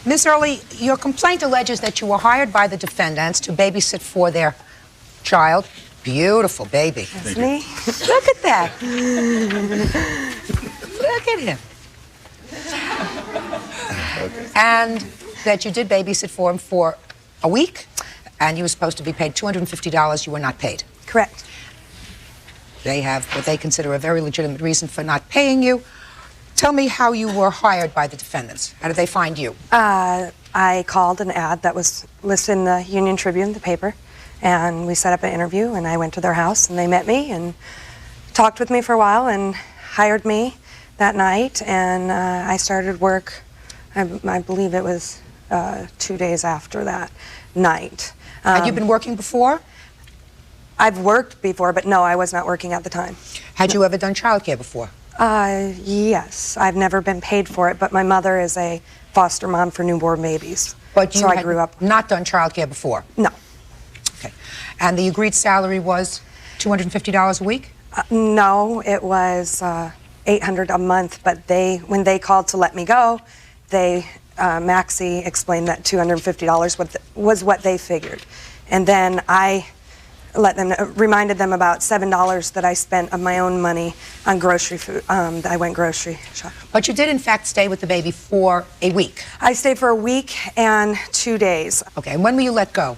Ms. Early, your complaint alleges that you were hired by the defendants to babysit for their child. Beautiful baby. That's me. Look at that. Look at him. Okay. And that you did babysit for him for a week, and you were supposed to be paid $250. You were not paid. Correct. They have what they consider a very legitimate reason for not paying you. Tell me how you were hired by the defendants. How did they find you? I called an ad that was listed in the Union Tribune, the paper, and we set up an interview, and I went to their house, and they met me and talked with me for a while and hired me that night, and I started work, I believe it was 2 days after that night. Had you been working before? I've worked before, but no, I was not working at the time. Had you ever done childcare before? Yes. I've never been paid for it, but my mother is a foster mom for newborn babies. But you so had I grew up. Not done childcare before? No. Okay. And the agreed salary was $250 a week? No, it was $800 a month, but when they called to let me go, Maxie explained that $250 was what they figured. And then I reminded them about $7 that I spent of my own money on grocery food. I went grocery shopping. But you did, in fact, stay with the baby for a week? I stayed for a week and 2 days. Okay, and when were you let go?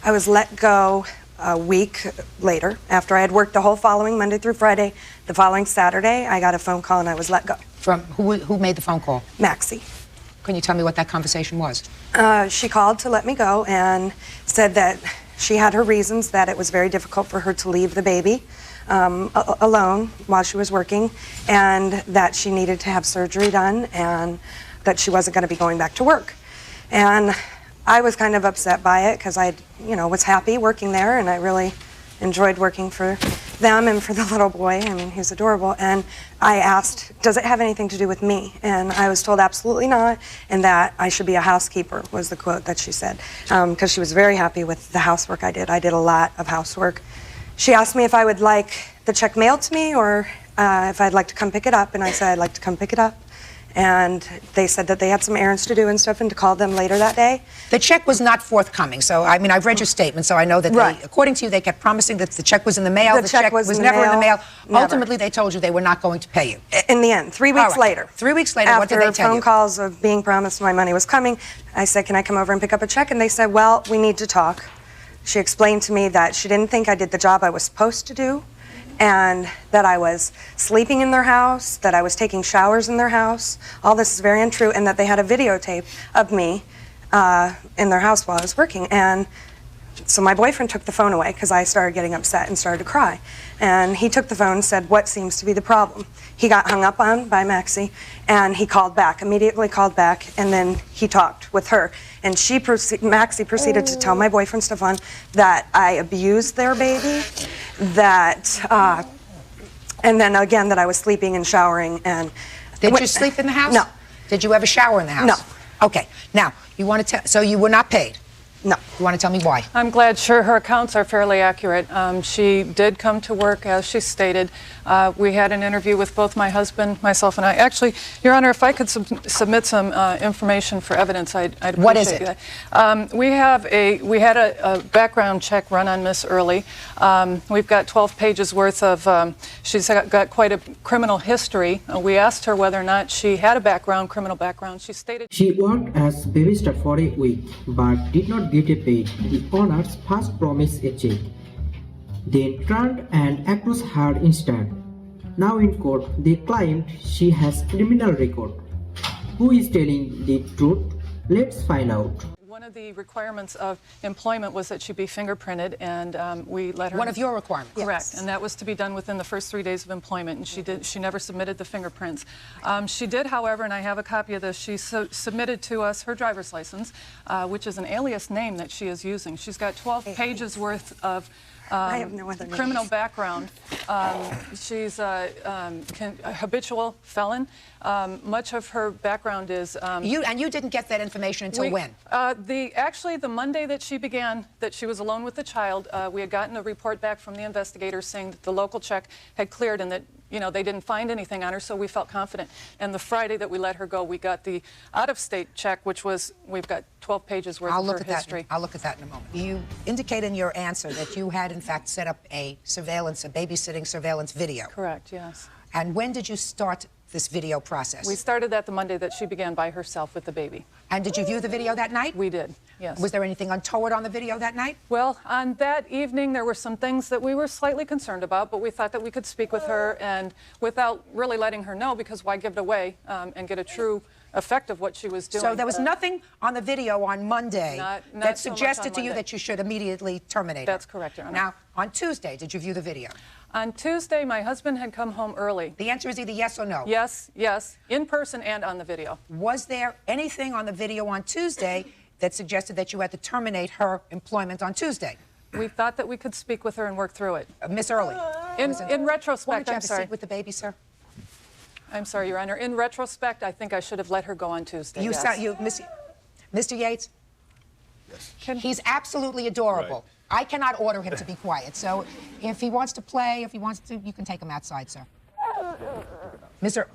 I was let go a week later, after I had worked the whole following Monday through Friday. The following Saturday, I got a phone call and I was let go. From who made the phone call? Maxie. Can you tell me what that conversation was? She called to let me go and said that she had her reasons, that it was very difficult for her to leave the baby alone while she was working, and that she needed to have surgery done, and that she wasn't going to be going back to work. And I was kind of upset by it because I, was happy working there, and I really enjoyed working for them and for the little boy. I mean, he's adorable. And I asked, does it have anything to do with me? And I was told absolutely not, and that I should be a housekeeper, was the quote that she said, because she was very happy with the housework I did. I did a lot of housework. She asked me if I would like the check mailed to me or if I'd like to come pick it up, and I said I'd like to come pick it up. And they said that they had some errands to do and stuff, and to call them later that day. The check was not forthcoming, so, I mean, I've read your statement, so I know that right. According to you, they kept promising that the check was in the mail. The check was never in the mail. Never. Ultimately, they told you they were not going to pay you. In the end, 3 weeks later. 3 weeks later, what did they tell you? After phone calls of being promised my money was coming, I said, can I come over and pick up a check? And they said, well, we need to talk. She explained to me that she didn't think I did the job I was supposed to do, and that I was sleeping in their house, that I was taking showers in their house. All this is very untrue, and that they had a videotape of me in their house while I was working. And so my boyfriend took the phone away because I started getting upset and started to cry. And he took the phone and said, what seems to be the problem? He got hung up on by Maxie, and he called back, immediately called back, and then he talked with her. And Maxie proceeded to tell my boyfriend, Stefan, that I abused their baby, that, and then again that I was sleeping and showering. And did you sleep in the house? No. Did you ever shower in the house? No. Okay. Now, you want to tell, so you were not paid? No. You want to tell me why? I'm glad. Sure, her accounts are fairly accurate. She did come to work, as she stated. We had an interview with both my husband, myself, and I. Actually, Your Honor, if I could submit some information for evidence, I'd appreciate what is it? That. We had a background check run on Miss Early. We've got 12 pages worth of. She's got quite a criminal history. We asked her whether or not she had a criminal background. She stated she worked as babysitter for a week, but did not get a paid. The owners first promised a check, then turned and accused her instead. Now in court, they claimed she has criminal record. Who is telling the truth? Let's find out. One of the requirements of employment was that she be fingerprinted, and we let her. One of your requirements. Correct, yes. and that was to be done within the first 3 days of employment, and she did. She never submitted the fingerprints. She did, however, and I have a copy of this. She submitted to us her driver's license, which is an alias name that she is using. She's got 12 pages worth of. I have no other criminal names. Background. She's a habitual felon. Much of her background is. You didn't get that information until when? Actually, the Monday that she was alone with the child, we had gotten a report back from the investigators saying that the local check had cleared and that they didn't find anything on her, so we felt confident. And the Friday that we let her go, we got the out-of-state check, which was, we've got 12 pages worth of her history. I'll look at that in a moment. You indicate in your answer that you had, in fact, set up a babysitting surveillance video. Correct, yes. And when did you start this video process? We started that the Monday that she began by herself with the baby. And did you view the video that night? We did, yes. Was there anything untoward on the video that night? Well, on that evening, there were some things that we were slightly concerned about, but we thought that we could speak with her and without really letting her know, because why give it away and get a true effect of what she was doing. So there was nothing on the video on Monday Not that so much suggested on to you Monday. that you should immediately terminate That's her? correct, Your Honor. Now, on Tuesday, did you view the video? On Tuesday, my husband had come home early. The answer is either yes or no. Yes, yes, in person and on the video. Was there anything on the video on Tuesday that suggested that you had to terminate her employment on Tuesday? We thought that we could speak with her and work through it. Miss Early. In Why don't retrospect, you I'm have a sorry. seat with the baby, sir? I'm sorry, Your Honor. In retrospect, I think I should have let her go on Tuesday. Yes. Mr. Yates? He's absolutely adorable. Right. I cannot order him to be quiet. So if he wants to play, you can take him outside, sir.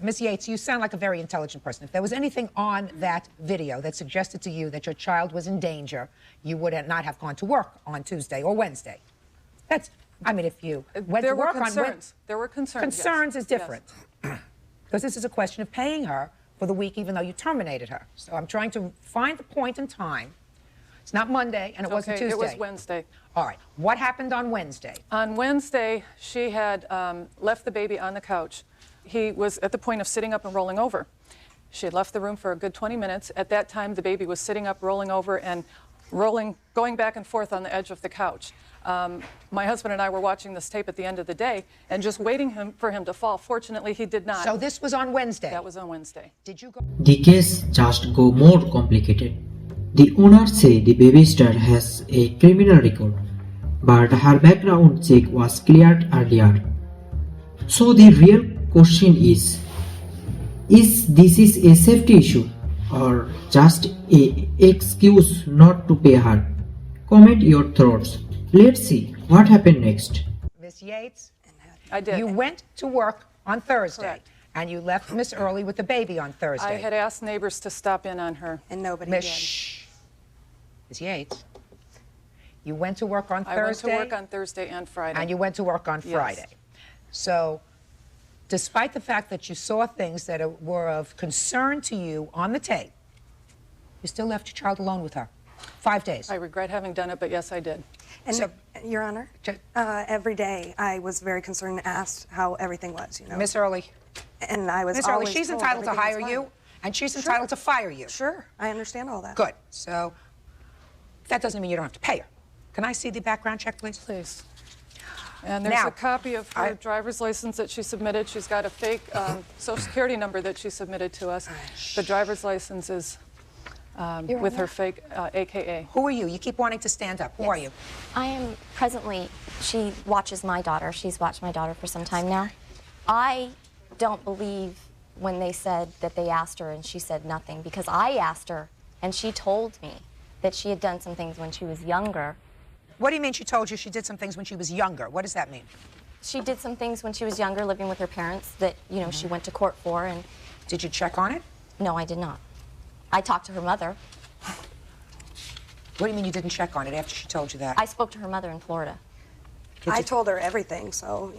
Miss Yates, you sound like a very intelligent person. If there was anything on that video that suggested to you that your child was in danger, you would not have gone to work on Tuesday or Wednesday. If you went There to were work concerns. There were concerns. Concerns yes. is different. Because this is a question of paying her for the week even though you terminated her. So I'm trying to find the point in time. It's not Monday, and it wasn't Okay, Tuesday. it was Wednesday. All right. What happened on Wednesday? On Wednesday, she had left the baby on the couch. He was at the point of sitting up and rolling over. She had left the room for a good 20 minutes. At that time, the baby was sitting up, rolling over, and going back and forth on the edge of the couch. My husband and I were watching this tape at the end of the day and just waiting for him to fall. Fortunately, he did not. So this was on Wednesday? That was on Wednesday. Did you go? The case just go more complicated. The owners say the babysitter has a criminal record, but her background check was cleared earlier. So the real question is this is a safety issue or just an excuse not to pay her? Comment your thoughts. Let's see what happened next. Miss Yates, I did. you went to work on Thursday. Correct. And you left Miss Early with the baby on Thursday. I had asked neighbors to stop in on her. And nobody Miss, did. shh. Miss Yates, you went to work on I Thursday. went to work on Thursday and Friday. And you went to work on Yes. Friday. So, despite the fact that you saw things that were of concern to you on the tape, you still left your child alone with her. 5 days. I regret having done it, but yes, I did. And So- Your Honor, every day I was very concerned and asked how everything was, Miss Early, And I was Miss Early, always she's told entitled to everything hire was you, fine. and she's entitled to fire you. Sure, I understand all that. Good. So, that doesn't mean you don't have to pay her. Can I see the background check, please? Please. And there's Now, a copy of her driver's license that she submitted. She's got a fake Social Security number that she submitted to us. The driver's license is with her fake AKA. Who are you? You keep wanting to stand up. Who are you? I am presently, she watches my daughter. She's watched my daughter for some time now. I don't believe when they said that they asked her and she said nothing, because I asked her and she told me that she had done some things when she was younger. What do you mean she told you she did some things when she was younger? What does that mean? She did some things when she was younger, living with her parents, that, you know, she went to court for, and Did you check on it? no, I did not. I talked to her mother. What do you mean you didn't check on it after she told you that? I spoke to her mother in Florida. I told her everything, so,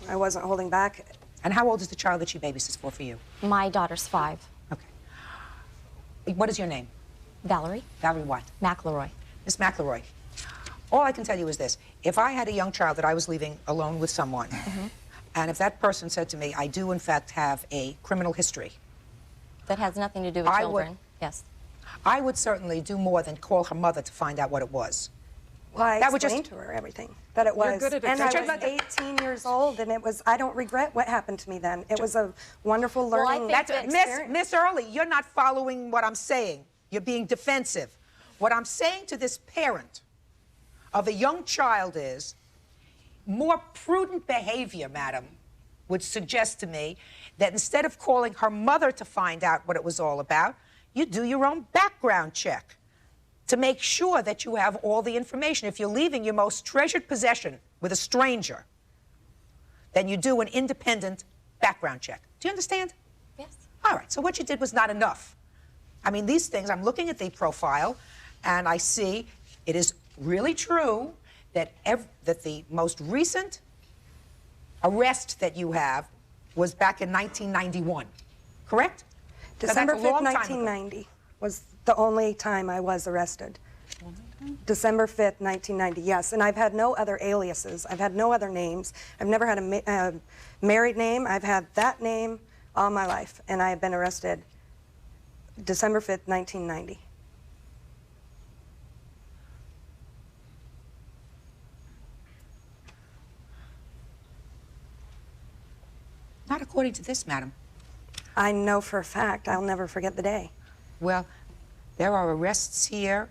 I wasn't holding back. And how old is the child that she babysits for you? My daughter's 5. Okay. What is your name? Valerie Valerie what? McElroy. Miss McElroy. All I can tell you is this. If I had a young child that I was leaving alone with someone, and if that person said to me, I do in fact have a criminal history, That has nothing to do with I would- children. Yes. I would certainly do more than call her mother to find out what it was. Well, I That would explained just- to her everything, that it was. good at And I explaining. was 18 years old, and I don't regret what happened to me then. It was a wonderful Well, I learning think That's experience. Miss Early, you're not following what I'm saying. You're being defensive. What I'm saying to this parent of a young child is more prudent behavior, madam, would suggest to me that instead of calling her mother to find out what it was all about, you do your own background check to make sure that you have all the information. If you're leaving your most treasured possession with a stranger, then you do an independent background check. Do you understand? Yes. All right, so what you did was not enough. I mean, these things, I'm looking at the profile, and I see it is really true that that the most recent arrest that you have was back in 1991, correct? December That's a 5th, long time ago. 1990 was the only time I was arrested. December 5th, 1990, yes. And I've had no other aliases. I've had no other names. I've never had a married name. I've had that name all my life. And I have been arrested December 5th, 1990. Not according to this, madam. I know for a fact I'll never forget the day. Well, there are arrests here,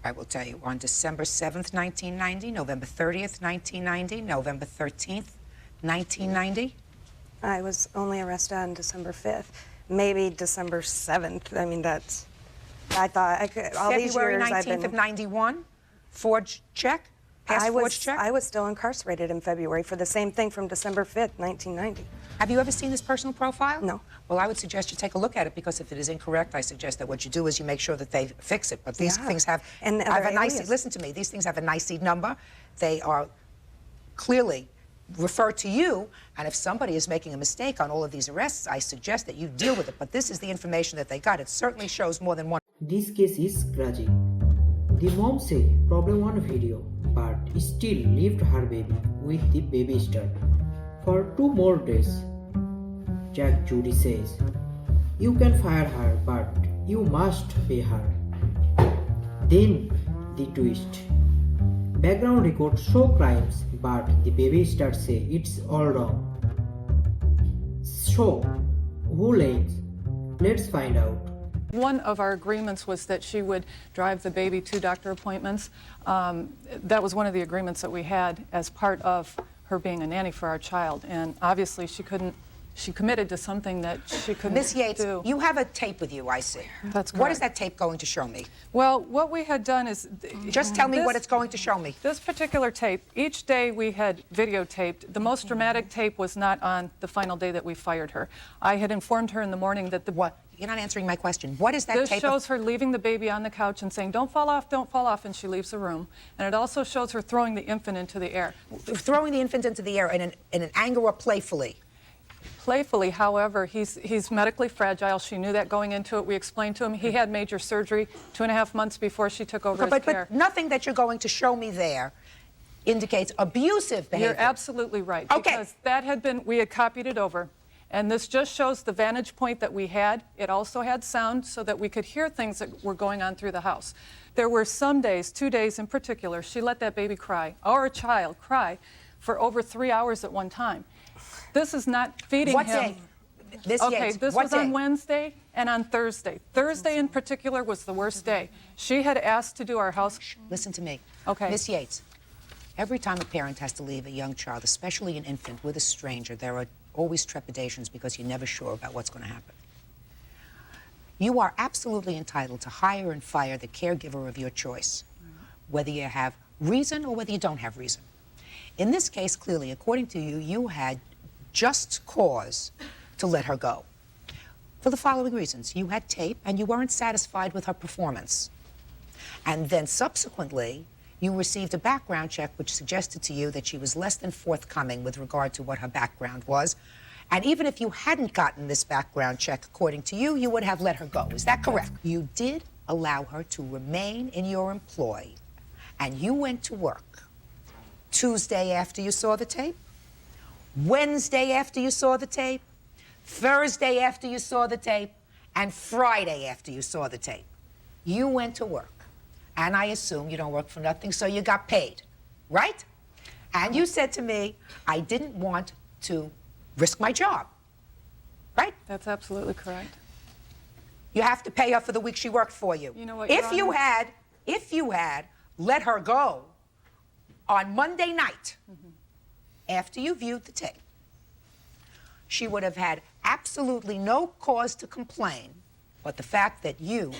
I will tell you, on December 7th, 1990, November 30th, 1990, November 13th, 1990. I was only arrested on December 5th, maybe December 7th. I mean, that's, I thought, I could, all these February years 19th I've been... of 91, forged check, past forged check. I was still incarcerated in February for the same thing from December 5th, 1990. Have you ever seen this personal profile? No. Well, I would suggest you take a look at it, because if it is incorrect, I suggest that what you do is you make sure that they fix it. But these Yeah. things have, And have other a NICE, alias. listen to me, these things have a NICE number. They are clearly refer to you, and if somebody is making a mistake on all of these arrests, I suggest that you deal with it. But this is the information that they got. It certainly shows more than one. This case is tragic. The mom say problem on video, but still left her baby with the babysitter for 2 more days. Jack Judy says, you can fire her, but you must pay her. Then the twist. Background records show crimes, but the babysitter say it's all wrong. So, who lies? Let's find out. One of our agreements was that she would drive the baby to doctor appointments. That was one of the agreements that we had as part of her being a nanny for our child. And obviously she committed to something that she couldn't Miss Yates, do. you have a tape with you, I see. That's What is correct. that tape going to show me? Well, what we had done is... Just tell me this- what it's going to show me. This particular tape, each day we had videotaped. The most dramatic tape was not on the final day that we fired her. I had informed her in the morning that the... What? You're not answering my question. What is that This tape? shows her leaving the baby on the couch and saying, don't fall off, and she leaves the room. And it also shows her throwing the infant into the air. Throwing the infant into the air in an anger or playfully. Playfully, however, he's medically fragile. She knew that going into it. We explained to him he had major surgery 2.5 months before she took over his care. But nothing that you're going to show me there indicates abusive behavior. You're absolutely right. Okay. Because that had been, we had copied it over. And this just shows the vantage point that we had. It also had sound so that we could hear things that were going on through the house. There were some days, 2 days in particular, she let that baby cry, our child cry, for over 3 hours at one time. This is not feeding What him. day? This Okay, Yates, this what was day? on Wednesday and on Thursday. Thursday in particular was the worst day. She had asked to do our house. Listen to me. Okay. Miss Yates, every time a parent has to leave a young child, especially an infant, with a stranger, there are always trepidations because you're never sure about what's going to happen. You are absolutely entitled to hire and fire the caregiver of your choice, whether you have reason or whether you don't have reason. In this case, clearly, according to you, you had just cause to let her go. For the following reasons. You had tape and you weren't satisfied with her performance. And then subsequently, you received a background check which suggested to you that she was less than forthcoming with regard to what her background was. And even if you hadn't gotten this background check, according to you, you would have let her go. Is that correct? You did allow her to remain in your employ, and you went to work Tuesday after you saw the tape, Wednesday after you saw the tape, Thursday after you saw the tape, and Friday after you saw the tape. You went to work. And I assume you don't work for nothing, so you got paid, right? And you said to me, I didn't want to risk my job, right? That's absolutely correct. You have to pay her for the week she worked for you. You know what, Your if you had let her go on Monday night after you viewed the tape, she would have had absolutely no cause to complain but the fact that you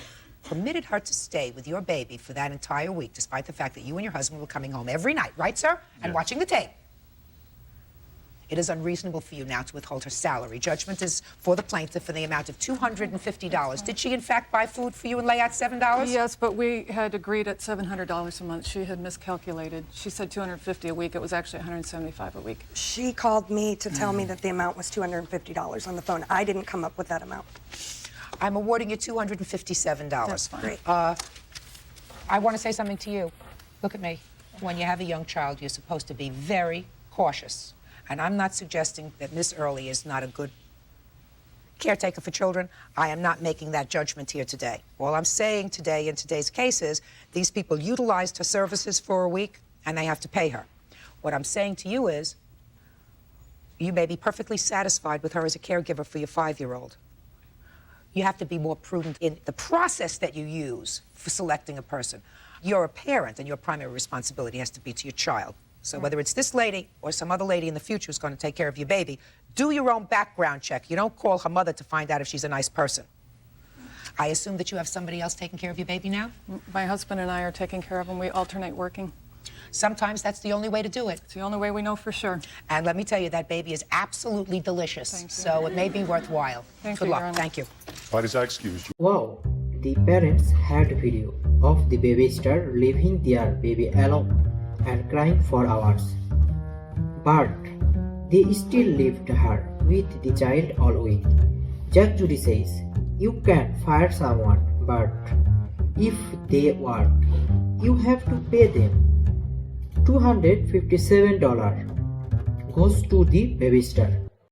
permitted her to stay with your baby for that entire week, despite the fact that you and your husband were coming home every night, right, sir? And Yes. watching the tape. it is unreasonable for you now to withhold her salary. Judgment is for the plaintiff in the amount of $250. Did she, in fact, buy food for you and lay out $7? Yes, but we had agreed at $700 a month. She had miscalculated. She said $250 a week. It was actually $175 a week. She called me to tell me that the amount was $250 on the phone. I didn't come up with that amount. I'm awarding you $257. That's fine. Great. I want to say something to you. Look at me. When you have a young child, you're supposed to be very cautious. And I'm not suggesting that Miss Early is not a good caretaker for children. I am not making that judgment here today. All I'm saying today in today's case is these people utilized her services for a week and they have to pay her. What I'm saying to you is you may be perfectly satisfied with her as a caregiver for your 5-year-old. You have to be more prudent in the process that you use for selecting a person. You're a parent, and your primary responsibility has to be to your child. So whether it's this lady or some other lady in the future who's going to take care of your baby, do your own background check. You don't call her mother to find out if she's a nice person. I assume that you have somebody else taking care of your baby now? My husband and I are taking care of him. We alternate working. Sometimes that's the only way to do it. It's the only way we know for sure. And let me tell you, that baby is absolutely delicious. Thank you. So it may be worthwhile. Thank Good you, luck. Your Honor. Thank you. Parties are excused. Wow, the parents had video of the babysitter leaving their baby alone and crying for hours. But they still left her with the child all week. Judge Judy says, you can fire someone, but if they work, you have to pay them. $257 goes to the babysitter.